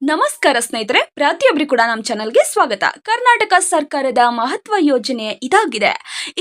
ನಮಸ್ಕಾರ ಸ್ನೇಹಿತರೆ, ಪ್ರತಿಯೊಬ್ಬರಿಗೂ ಕೂಡ ನಮ್ಮ ಚಾನಲ್ಗೆ ಸ್ವಾಗತ. ಕರ್ನಾಟಕ ಸರ್ಕಾರದ ಮಹತ್ವ ಯೋಜನೆ ಇದಾಗಿದೆ.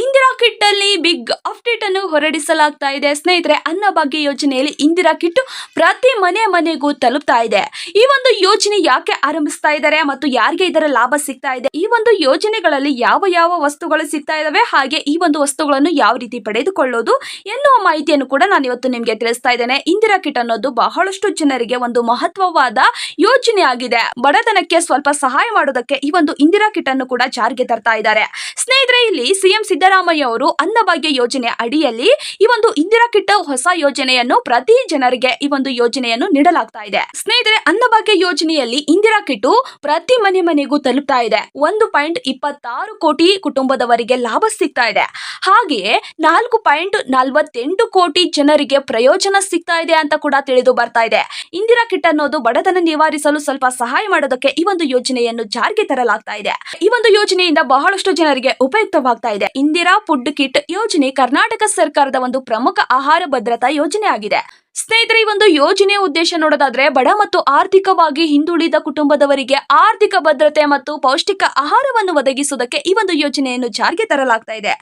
ಇಂದಿರಾ ಕಿಟ್ ಅಲ್ಲಿ ಬಿಗ್ ಅಪ್ಡೇಟ್ ಅನ್ನು ಹೊರಡಿಸಲಾಗ್ತಾ ಇದೆ. ಸ್ನೇಹಿತರೆ, ಅನ್ನಭಾಗ್ಯ ಯೋಜನೆಯಲ್ಲಿ ಇಂದಿರಾ ಕಿಟ್ ಪ್ರತಿ ಮನೆಗೂ ತಲುಪ್ತಾ ಇದೆ. ಈ ಒಂದು ಯೋಜನೆ ಯಾಕೆ ಆರಂಭಿಸ್ತಾ ಇದ್ದಾರೆ ಮತ್ತು ಯಾರಿಗೆ ಇದರ ಲಾಭ ಸಿಗ್ತಾ ಇದೆ, ಈ ಒಂದು ಯೋಜನೆಗಳಲ್ಲಿ ಯಾವ ವಸ್ತುಗಳು ಸಿಗ್ತಾ ಇದಾವೆ, ಹಾಗೆ ಈ ಒಂದು ವಸ್ತುಗಳನ್ನು ಯಾವ ರೀತಿ ಪಡೆದುಕೊಳ್ಳೋದು ಎನ್ನುವ ಮಾಹಿತಿಯನ್ನು ಕೂಡ ನಾನು ಇವತ್ತು ನಿಮಗೆ ತಿಳಿಸ್ತಾ ಇದ್ದೇನೆ. ಇಂದಿರಾ ಕಿಟ್ ಅನ್ನೋದು ಬಹಳಷ್ಟು ಜನರಿಗೆ ಒಂದು ಮಹತ್ವವಾದ ಯೋಜನೆ ಆಗಿದೆ. ಬಡತನಕ್ಕೆ ಸ್ವಲ್ಪ ಸಹಾಯ ಮಾಡೋದಕ್ಕೆ ಈ ಒಂದು ಇಂದಿರಾ ಕಿಟ್ ಅನ್ನು ಕೂಡ ಜಾರಿಗೆ ತರ್ತಾ ಇದ್ದಾರೆ. ಸ್ನೇಹಿತರೆ, ಇಲ್ಲಿ ಸಿಎಂ ಸಿದ್ದರಾಮಯ್ಯ ಅವರು ಅನ್ನಭಾಗ್ಯ ಯೋಜನೆ ಅಡಿಯಲ್ಲಿ ಈ ಒಂದು ಇಂದಿರಾ ಕಿಟ್ ಹೊಸ ಯೋಜನೆಯನ್ನು ಪ್ರತಿ ಜನರಿಗೆ ಈ ಒಂದು ಯೋಜನೆಯನ್ನು ನೀಡಲಾಗ್ತಾ ಇದೆ. ಸ್ನೇಹಿತರೆ, ಅನ್ನಭಾಗ್ಯ ಯೋಜನೆಯಲ್ಲಿ ಇಂದಿರಾ ಕಿಟ್ ಪ್ರತಿ ಮನೆಗೂ ತಲುಪ್ತಾ ಇದೆ. 1.26 ಕೋಟಿ ಕುಟುಂಬದವರಿಗೆ ಲಾಭ ಸಿಗ್ತಾ ಇದೆ. ಹಾಗೆಯೇ 4.48 ಕೋಟಿ ಜನರಿಗೆ ಪ್ರಯೋಜನ ಸಿಗ್ತಾ ಇದೆ ಅಂತ ಕೂಡ ತಿಳಿದು ಬರ್ತಾ ಇದೆ. ಇಂದಿರಾ ಕಿಟ್ ಅನ್ನೋದು ಬಡತನ ನಿವಾರಿಸಲು ಸ್ವಲ್ಪ ಸಹಾಯ ಮಾಡೋದಕ್ಕೆ ಈ ಒಂದು ಯೋಜನೆಯನ್ನು ಜಾರಿಗೆ ತರಲಾಗ್ತಾ ಇದೆ. ಈ ಒಂದು ಯೋಜನೆಯಿಂದ ಬಹಳಷ್ಟು ಜನರಿಗೆ ಉಪಯುಕ್ತವಾಗ್ತಾ ಇದೆ. ಇಂದಿರಾ ಫುಡ್ ಕಿಟ್ ಯೋಜನೆ ಕರ್ನಾಟಕ ಸರ್ಕಾರದ ಒಂದು ಪ್ರಮುಖ ಆಹಾರ ಭದ್ರತಾ ಯೋಜನೆ ಆಗಿದೆ. ಸ್ನೇಹಿತರೆ, ಈ ಒಂದು ಯೋಜನೆಯ ಉದ್ದೇಶ ನೋಡೋದಾದ್ರೆ ಬಡ ಮತ್ತು ಆರ್ಥಿಕವಾಗಿ ಹಿಂದುಳಿದ ಕುಟುಂಬದವರಿಗೆ ಆರ್ಥಿಕ ಭದ್ರತೆ ಮತ್ತು ಪೌಷ್ಟಿಕ ಆಹಾರವನ್ನು ಒದಗಿಸುವುದಕ್ಕೆ ಈ ಒಂದು ಯೋಜನೆಯನ್ನು ಜಾರಿಗೆ ತರಲಾಗ್ತಾ ಇದೆ.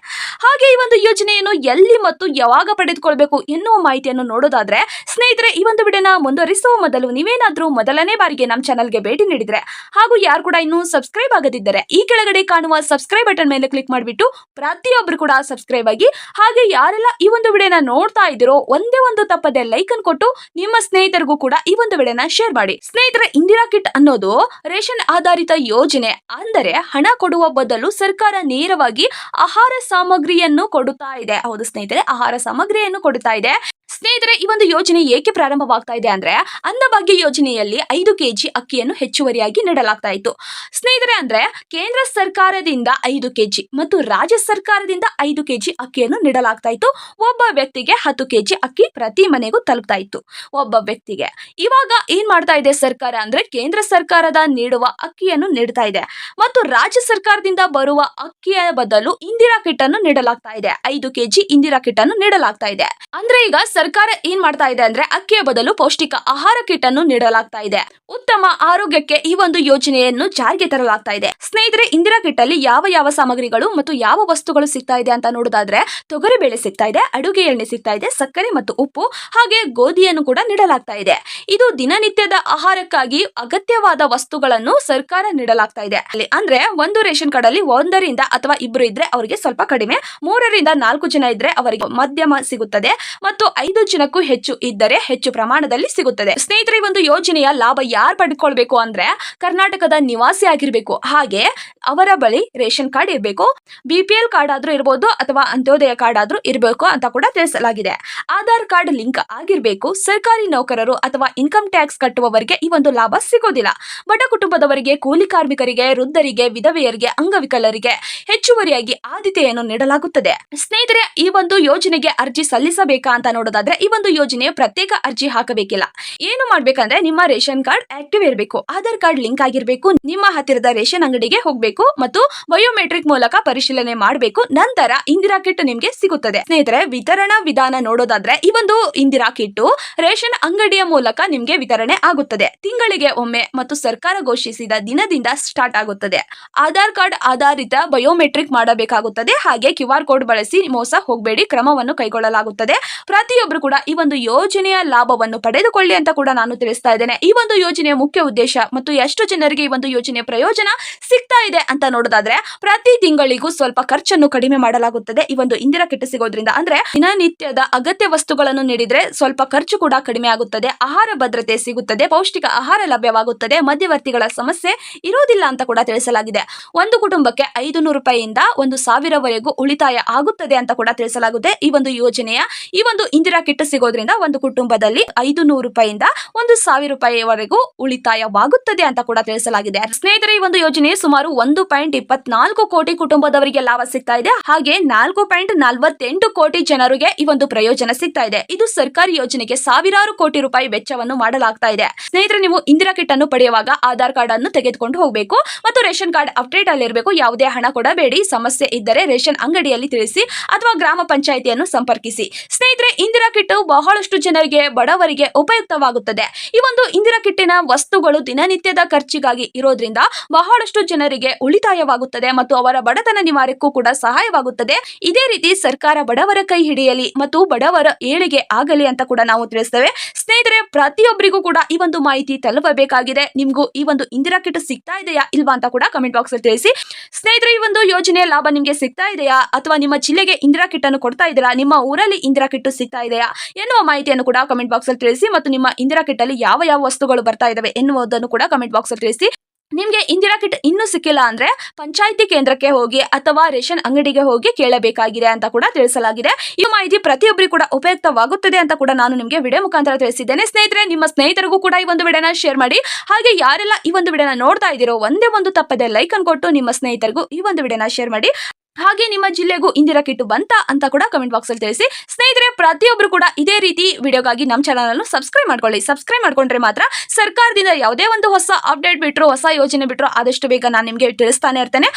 ಹಾಗೆ ಈ ಒಂದು ಯೋಜನೆಯನ್ನು ಎಲ್ಲಿ ಮತ್ತು ಯಾವಾಗ ಪಡೆದುಕೊಳ್ಬೇಕು ಎನ್ನುವ ಮಾಹಿತಿಯನ್ನು ನೋಡೋದಾದ್ರೆ, ಸ್ನೇಹಿತರೆ, ಈ ಒಂದು ವಿಡಿಯೋನ ಮುಂದುವರಿಸುವ ಮೊದಲು ನೀವೇನಾದ್ರೂ ಮೊದಲನೇ ಬಾರಿಗೆ ನಮ್ಮ ಚಾನಲ್ಗೆ ಭೇಟಿ ನೀಡಿದ್ರೆ ಹಾಗೂ ಯಾರು ಕೂಡ ಇನ್ನೂ ಸಬ್ಸ್ಕ್ರೈಬ್ ಆಗದಿದ್ದರೆ ಈ ಕೆಳಗಡೆ ಕಾಣುವ ಸಬ್ಸ್ಕ್ರೈಬ್ ಬಟನ್ ಮೇಲೆ ಕ್ಲಿಕ್ ಮಾಡಿಬಿಟ್ಟು ಪ್ರತಿಯೊಬ್ಬರು ಕೂಡ ಸಬ್ಸ್ಕ್ರೈಬ್ ಆಗಿ, ಹಾಗೆ ಯಾರೆಲ್ಲ ಈ ಒಂದು ವಿಡಿಯೋನ ನೋಡ್ತಾ ಇದ್ದೀರೋ ಒಂದೇ ಒಂದು ತಪ್ಪದೆ ಲೈಕ್ ಅನ್ನು ಕೊಟ್ಟು ನಿಮ್ಮ ಸ್ನೇಹಿತರಿಗೂ ಕೂಡ ಈ ಒಂದು ವಿಡಿಯೋನ ಶೇರ್ ಮಾಡಿ. ಸ್ನೇಹಿತರೆ, ಇಂದಿರಾ ಕಿಟ್ ಅನ್ನೋದು ರೇಷನ್ ಆಧಾರಿತ ಯೋಜನೆ. ಅಂದರೆ ಹಣ ಕೊಡುವ ಬದಲು ಸರ್ಕಾರ ನೇರವಾಗಿ ಆಹಾರ ಸಾಮಗ್ರಿಯನ್ನು ಕೊಡುತ್ತಾ ಇದೆ. ಹೌದು ಸ್ನೇಹಿತರೆ, ಆಹಾರ ಸಾಮಗ್ರಿಯನ್ನು ಕೊಡುತ್ತಾ ಇದೆ. ಸ್ನೇಹಿತರೆ, ಈ ಒಂದು ಯೋಜನೆ ಏಕೆ ಪ್ರಾರಂಭವಾಗ್ತಾ ಇದೆ ಅಂದ್ರೆ, ಅನ್ನಭಾಗ್ಯ ಯೋಜನೆಯಲ್ಲಿ 5 ಕೆಜಿ ಅಕ್ಕಿಯನ್ನು ಹೆಚ್ಚುವರಿಯಾಗಿ ನೀಡಲಾಗ್ತಾ ಇತ್ತು. ಸ್ನೇಹಿತರೆ, ಅಂದ್ರೆ ಕೇಂದ್ರ ಸರ್ಕಾರದಿಂದ 5 ಕೆಜಿ ಮತ್ತು ರಾಜ್ಯ ಸರ್ಕಾರದಿಂದ 5 ಕೆಜಿ ಅಕ್ಕಿಯನ್ನು ನೀಡಲಾಗ್ತಾ ಇತ್ತು. ಒಬ್ಬ ವ್ಯಕ್ತಿಗೆ 10 ಕೆಜಿ ಅಕ್ಕಿ ಪ್ರತಿ ಮನೆಗೂ ತಲುಪ್ತಾ ಇತ್ತು, ಒಬ್ಬ ವ್ಯಕ್ತಿಗೆ. ಇವಾಗ ಏನ್ ಮಾಡ್ತಾ ಇದೆ ಸರ್ಕಾರ ಅಂದ್ರೆ, ಕೇಂದ್ರ ಸರ್ಕಾರದ ನೀಡುವ ಅಕ್ಕಿಯನ್ನು ನೀಡ್ತಾ ಇದೆ ಮತ್ತು ರಾಜ್ಯ ಸರ್ಕಾರದಿಂದ ಬರುವ ಅಕ್ಕಿಯ ಬದಲು ಇಂದಿರಾ ಕಿಟ್ ಅನ್ನು ನೀಡಲಾಗ್ತಾ ಇದೆ. 5 ಕೆಜಿ ಇಂದಿರಾ ಕಿಟ್ ಅನ್ನು ನೀಡಲಾಗ್ತಾ ಇದೆ. ಅಂದ್ರೆ ಈಗ ಸರ್ಕಾರ ಏನ್ ಮಾಡ್ತಾ ಇದೆ ಅಂದ್ರೆ, ಅಕ್ಕಿಯ ಬದಲು ಪೌಷ್ಟಿಕ ಆಹಾರ ಕಿಟ್ ಅನ್ನು ನೀಡಲಾಗ್ತಾ ಇದೆ. ಉತ್ತಮ ಆರೋಗ್ಯಕ್ಕೆ ಈ ಒಂದು ಯೋಜನೆಯನ್ನು ಜಾರಿಗೆ ತರಲಾಗ್ತಾ ಇದೆ. ಸ್ನೇಹಿತರೆ, ಇಂದಿರಾ ಕಿಟ್ ಅಲ್ಲಿ ಯಾವ ಸಾಮಗ್ರಿಗಳು ಮತ್ತು ಯಾವ ವಸ್ತುಗಳು ಸಿಗ್ತಾ ಇದೆ ಅಂತ ನೋಡೋದಾದ್ರೆ, ತೊಗರಿ ಬೇಳೆ ಸಿಗ್ತಾ ಇದೆ, ಅಡುಗೆ ಎಣ್ಣೆ ಸಿಗ್ತಾ ಇದೆ, ಸಕ್ಕರೆ ಮತ್ತು ಉಪ್ಪು, ಹಾಗೆ ಗೋಧಿಯನ್ನು ಕೂಡ ನೀಡಲಾಗ್ತಾ ಇದೆ. ಇದು ದಿನನಿತ್ಯದ ಆಹಾರಕ್ಕಾಗಿ ಅಗತ್ಯವಾದ ವಸ್ತುಗಳನ್ನು ಸರ್ಕಾರ ನೀಡಲಾಗ್ತಾ ಇದೆ. ಅಂದ್ರೆ ಒಂದು ರೇಷನ್ ಕಾರ್ಡ್ ಅಲ್ಲಿ 1 ಅಥವಾ 2 ಇದ್ರೆ ಅವರಿಗೆ ಸ್ವಲ್ಪ ಕಡಿಮೆ, 3 ರಿಂದ 4 ಜನ ಇದ್ರೆ ಅವರಿಗೆ ಮಧ್ಯಮ ಸಿಗುತ್ತದೆ ಮತ್ತು 5 ಜನಕ್ಕೂ ಹೆಚ್ಚು ಇದ್ದರೆ ಹೆಚ್ಚು ಪ್ರಮಾಣದಲ್ಲಿ ಸಿಗುತ್ತದೆ. ಸ್ನೇಹಿತರೆ, ಈ ಒಂದು ಯೋಜನೆಯ ಲಾಭ ಯಾರು ಪಡೆದುಕೊಳ್ಬೇಕು ಅಂದ್ರೆ, ಕರ್ನಾಟಕದ ನಿವಾಸಿ ಆಗಿರ್ಬೇಕು, ಹಾಗೆ ಅವರ ಬಳಿ ರೇಷನ್ ಕಾರ್ಡ್ ಇರಬೇಕು, BPL ಕಾರ್ಡ್ ಆದ್ರೂ ಇರಬಹುದು ಅಥವಾ ಅಂತ್ಯೋದಯ ಕಾರ್ಡ್ ಆದ್ರೂ ಇರಬೇಕು ಅಂತ ಕೂಡ ತಿಳಿಸಲಾಗಿದೆ. ಆಧಾರ್ ಕಾರ್ಡ್ ಲಿಂಕ್ ಆಗಿರ್ಬೇಕು. ಸರ್ಕಾರಿ ನೌಕರರು ಅಥವಾ ಇನ್ಕಮ್ ಟ್ಯಾಕ್ಸ್ ಕಟ್ಟುವವರಿಗೆ ಈ ಒಂದು ಲಾಭ ಸಿಗೋದಿಲ್ಲ. ಬಡ ಕುಟುಂಬದವರಿಗೆ, ಕೂಲಿ ಕಾರ್ಮಿಕರಿಗೆ, ವೃದ್ಧರಿಗೆ, ವಿಧವೆಯರಿಗೆ, ಅಂಗವಿಕಲರಿಗೆ ಹೆಚ್ಚುವರಿಯಾಗಿ ಆದ್ಯತೆಯನ್ನು ನೀಡಲಾಗುತ್ತದೆ. ಸ್ನೇಹಿತರೆ, ಈ ಒಂದು ಯೋಜನೆಗೆ ಅರ್ಜಿ ಸಲ್ಲಿಸಬೇಕಾ ಅಂತ ನೋಡೋದಾದ್ರೆ, ಈ ಒಂದು ಯೋಜನೆ ಪ್ರತ್ಯೇಕ ಅರ್ಜಿ ಹಾಕಬೇಕಿಲ್ಲ. ಏನು ಮಾಡ್ಬೇಕಂದ್ರೆ, ನಿಮ್ಮ ರೇಷನ್ ಕಾರ್ಡ್ ಆಕ್ಟಿವ್ ಇರಬೇಕು, ಆಧಾರ್ ಕಾರ್ಡ್ ಲಿಂಕ್ ಆಗಿರಬೇಕು, ನಿಮ್ಮ ಹತ್ತಿರದ ರೇಷನ್ ಅಂಗಡಿಗೆ ಹೋಗಬೇಕು ಮತ್ತು ಬಯೋಮೆಟ್ರಿಕ್ ಮೂಲಕ ಪರಿಶೀಲನೆ ಮಾಡಬೇಕು. ನಂತರ ಇಂದಿರಾ ಕಿಟ್ ನಿಮ್ಗೆ ಸಿಗುತ್ತದೆ. ಸ್ನೇಹಿತರೆ, ವಿತರಣಾ ವಿಧಾನ ನೋಡೋದಾದ್ರೆ, ಈ ಒಂದು ಇಂದಿರಾ ಕಿಟ್ ರೇಷನ್ ಅಂಗಡಿಯ ಮೂಲಕ ನಿಮ್ಗೆ ವಿತರಣೆ ಆಗುತ್ತದೆ. ತಿಂಗಳಿಗೆ ಒಮ್ಮೆ ಮತ್ತು ಸರ್ಕಾರ ಘೋಷಿಸಿದ ದಿನದಿಂದ ಸ್ಟಾರ್ಟ್ ಆಗುತ್ತದೆ. ಆಧಾರ್ ಕಾರ್ಡ್ ಆಧಾರಿತ ಬಯೋಮೆಟ್ರಿಕ್ ಮಾಡಬೇಕಾಗುತ್ತದೆ. ಹಾಗೆ QR ಕೋಡ್ ಬಳಸಿ ಮೋಸ ಹೋಗಬೇಡಿ, ಕ್ರಮವನ್ನು ಕೈಗೊಳ್ಳಲಾಗುತ್ತದೆ. ಪ್ರತಿಯೊಬ್ಬರು ಕೂಡ ಈ ಒಂದು ಯೋಜನೆಯ ಲಾಭವನ್ನು ಪಡೆದುಕೊಳ್ಳಿ ಅಂತ ಕೂಡ ನಾನು ತಿಳಿಸ್ತಾ ಇದ್ದೇನೆ. ಈ ಒಂದು ಯೋಜನೆಯ ಮುಖ್ಯ ಉದ್ದೇಶ ಮತ್ತು ಎಷ್ಟು ಜನರಿಗೆ ಈ ಒಂದು ಯೋಜನೆಯ ಪ್ರಯೋಜನ ಸಿಗ್ತಾ ಇದೆ ಅಂತ ನೋಡೋದಾದ್ರೆ, ಪ್ರತಿ ತಿಂಗಳಿಗೂ ಸ್ವಲ್ಪ ಖರ್ಚನ್ನು ಕಡಿಮೆ ಮಾಡಲಾಗುತ್ತದೆ ಈ ಒಂದು ಇಂದಿರಾ ಕಿಟ್ ಸಿಗೋದ್ರಿಂದ. ಅಂದ್ರೆ ದಿನನಿತ್ಯದ ಅಗತ್ಯ ವಸ್ತುಗಳನ್ನು ನೀಡಿದ್ರೆ ಸ್ವಲ್ಪ ಖರ್ಚು ಕೂಡ ಕಡಿಮೆ ಆಗುತ್ತದೆ, ಆಹಾರ ಭದ್ರತೆ ಸಿಗುತ್ತದೆ, ಪೌಷ್ಟಿಕ ಆಹಾರ ಲಭ್ಯವಾಗುತ್ತದೆ, ಮಧ್ಯವರ್ತಿಗಳ ಸಮಸ್ಯೆ ಇರೋದಿಲ್ಲ ಅಂತ ಕೂಡ ತಿಳಿಸಲಾಗಿದೆ. ಒಂದು ಕುಟುಂಬಕ್ಕೆ 500 ರೂಪಾಯಿಯಿಂದ 1,000ವರೆಗೂ ಉಳಿತಾಯ ಆಗುತ್ತದೆ ಅಂತ ಕೂಡ ತಿಳಿಸಲಾಗುತ್ತೆ. ಈ ಒಂದು ಯೋಜನೆಯ ಈ ಒಂದು ಇಂದಿರಾ ಕಿಟ್ ಸಿಗೋದ್ರಿಂದ ಒಂದು ಕುಟುಂಬದಲ್ಲಿ 500 ರೂಪಾಯಿಯಿಂದ 1,000 ರೂಪಾಯಿವರೆಗೂ ಉಳಿತಾಯವಾಗುತ್ತದೆ ಅಂತ ಕೂಡ ತಿಳಿಸಲಾಗಿದೆ. ಸ್ನೇಹಿತರೆ, ಈ ಒಂದು ಯೋಜನೆ ಸುಮಾರು 1.24 ಕೋಟಿ ಕುಟುಂಬದವರಿಗೆ ಲಾಭ ಸಿಗ್ತಾ ಇದೆ. ಹಾಗೆ 4.48 ಕೋಟಿ ಜನರಿಗೆ ಈ ಒಂದು ಪ್ರಯೋಜನ ಸಿಗ್ತಾ ಇದೆ. ಇದು ಸರ್ಕಾರಿ ಯೋಜನೆಗೆ ಸಾವಿರಾರು ಕೋಟಿ ರೂಪಾಯಿ ವೆಚ್ಚವನ್ನು ಮಾಡಲಾಗ್ತಾ ಇದೆ. ಸ್ನೇಹಿತರೆ, ನೀವು ಇಂದಿರಾ ಕಿಟ್ ಅನ್ನು ಪಡೆಯುವಾಗ ಆಧಾರ್ ಕಾರ್ಡ್ ಅನ್ನು ತೆಗೆದುಕೊಂಡು ಹೋಗಬೇಕು ಮತ್ತು ರೇಷನ್ ಕಾರ್ಡ್ ಅಪ್ಡೇಟ್ ಅಲ್ಲಿ ಇರಬೇಕು. ಯಾವುದೇ ಹಣ ಕೊಡಬೇಡಿ. ಸಮಸ್ಯೆ ಇದ್ದರೆ ರೇಷನ್ ಅಂಗಡಿಯಲ್ಲಿ ತಿಳಿಸಿ ಅಥವಾ ಗ್ರಾಮ ಪಂಚಾಯಿತಿಯನ್ನು ಸಂಪರ್ಕಿಸಿ. ಸ್ನೇಹಿತರೆ, ಇಂದಿರಾ ಇಂದಿರಾ ಕಿಟ್ ಬಹಳಷ್ಟು ಜನರಿಗೆ ಬಡವರಿಗೆ ಉಪಯುಕ್ತವಾಗುತ್ತದೆ. ಈ ಒಂದು ಇಂದಿರಾ ಕಿಟ್ಟಿನ ವಸ್ತುಗಳು ದಿನನಿತ್ಯದ ಖರ್ಚಿಗಾಗಿ ಇರೋದ್ರಿಂದ ಬಹಳಷ್ಟು ಜನರಿಗೆ ಉಳಿತಾಯವಾಗುತ್ತದೆ ಮತ್ತು ಅವರ ಬಡತನ ನಿವಾರಕ್ಕೂ ಕೂಡ ಸಹಾಯವಾಗುತ್ತದೆ. ಇದೇ ರೀತಿ ಸರ್ಕಾರ ಬಡವರ ಕೈ ಹಿಡಿಯಲಿ ಮತ್ತು ಬಡವರ ಏಳಿಗೆ ಆಗಲಿ ಅಂತ ಕೂಡ ನಾವು ತಿಳಿಸ್ತೇವೆ. ಸ್ನೇಹಿತರೆ, ಪ್ರತಿಯೊಬ್ಬರಿಗೂ ಕೂಡ ಈ ಒಂದು ಮಾಹಿತಿ ತಲುಪಬೇಕಾಗಿದೆ. ನಿಮ್ಗೂ ಈ ಒಂದು ಇಂದಿರಾ ಕಿಟ್ ಸಿಗ್ತಾ ಇದೆಯಾ ಇಲ್ವಾ ಅಂತ ಕೂಡ ಕಮೆಂಟ್ ಬಾಕ್ಸ್ ಅಲ್ಲಿ ತಿಳಿಸಿ. ಸ್ನೇಹಿತರೆ, ಈ ಒಂದು ಯೋಜನೆಯ ಲಾಭ ನಿಮ್ಗೆ ಸಿಗ್ತಾ ಇದೆಯಾ ಅಥವಾ ನಿಮ್ಮ ಜಿಲ್ಲೆಗೆ ಇಂದಿರಾ ಕಿಟ್ ಅನ್ನು ಕೊಡ್ತಾ ಇದ್ದೀರಾ, ನಿಮ್ಮ ಊರಲ್ಲಿ ಇಂದಿರಾ ಕಿಟ್ ಸಿಗ್ತಾ ಇದೆಯಾ ಎನ್ನುವ ಮಾಹಿತಿಯನ್ನು ಕೂಡ ಕಮೆಂಟ್ ಬಾಕ್ಸ್ ಅಲ್ಲಿ ತಿಳಿಸಿ ಮತ್ತು ನಿಮ್ಮ ಇಂದಿರಾ ಕಿಟ್ ಅಲ್ಲಿ ಯಾವ ಯಾವ ವಸ್ತುಗಳು ಬರ್ತಾ ಇದಾವೆ ಎನ್ನುವುದನ್ನು ಕೂಡ ಕಮೆಂಟ್ ಬಾಕ್ಸ್ ಅಲ್ಲಿ ತಿಳಿಸಿ. ನಿಮ್ಗೆ ಇಂದಿರಾ ಕಿಟ್ ಇನ್ನೂ ಸಿಕ್ಕಿಲ್ಲ ಅಂದ್ರೆ ಪಂಚಾಯಿತಿ ಕೇಂದ್ರಕ್ಕೆ ಹೋಗಿ ಅಥವಾ ರೇಷನ್ ಅಂಗಡಿಗೆ ಹೋಗಿ ಕೇಳಬೇಕಾಗಿದೆ ಅಂತ ಕೂಡ ತಿಳಿಸಲಾಗಿದೆ. ಈ ಮಾಹಿತಿ ಪ್ರತಿಯೊಬ್ಬರಿಗೂ ಕೂಡ ಉಪಯುಕ್ತವಾಗುತ್ತದೆ ಅಂತ ಕೂಡ ನಾನು ನಿಮಗೆ ವಿಡಿಯೋ ಮುಖಾಂತರ ತಿಳಿಸಿದ್ದೇನೆ. ಸ್ನೇಹಿತರೆ, ನಿಮ್ಮ ಸ್ನೇಹಿತರಿಗೂ ಕೂಡ ಈ ಒಂದು ವಿಡಿಯೋನ ಶೇರ್ ಮಾಡಿ. ಹಾಗೆ ಯಾರೆಲ್ಲ ಈ ಒಂದು ವಿಡಿಯೋನ ನೋಡ್ತಾ ಇದ್ದೀರೋ ಒಂದೇ ಒಂದು ತಪ್ಪದೆ ಲೈಕ್ ಅನ್ನು ಕೊಟ್ಟು ನಿಮ್ಮ ಸ್ನೇಹಿತರಿಗೂ ಈ ಒಂದು ವಿಡಿಯೋನ ಶೇರ್ ಮಾಡಿ. ಹಾಗೆ ನಿಮ್ಮ ಜಿಲ್ಲೆಗೂ ಇಂದಿರಾ ಕಿಟ್ ಬಂತಾ ಅಂತ ಕೂಡ ಕಮೆಂಟ್ ಬಾಕ್ಸ್ ಅಲ್ಲಿ ತಿಳಿಸಿ. ಸ್ನೇಹಿತರೆ, ಪ್ರತಿಯೊಬ್ಬರು ಕೂಡ ಇದೇ ರೀತಿ ವಿಡಿಯೋಗಾಗಿ ನಮ್ಮ ಚಾನಲ್ ಅನ್ನು ಸಬ್ಸ್ಕ್ರೈಬ್ ಮಾಡ್ಕೊಳ್ಳಿ. ಸಬ್ಸ್ಕ್ರೈಬ್ ಮಾಡ್ಕೊಂಡ್ರೆ ಮಾತ್ರ ಸರ್ಕಾರದಿಂದ ಯಾವುದೇ ಒಂದು ಹೊಸ ಅಪ್ಡೇಟ್ ಬಿಟ್ಟರು, ಹೊಸ ಯೋಜನೆ ಬಿಟ್ಟರು ಆದಷ್ಟು ಬೇಗ ನಾನು ನಿಮಗೆ ತಿಳಿಸ್ತಾನೆ ಇರ್ತೇನೆ.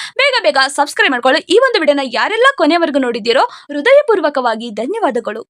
ಬೇಗ ಸಬ್ಸ್ಕ್ರೈಬ್ ಮಾಡ್ಕೊಳ್ಳಿ. ಈ ಒಂದು ವಿಡಿಯೋನ ಯಾರೆಲ್ಲ ಕೊನೆವರೆಗೂ ನೋಡಿದ್ದೀರೋ ಹೃದಯಪೂರ್ವಕವಾಗಿ ಧನ್ಯವಾದಗಳು.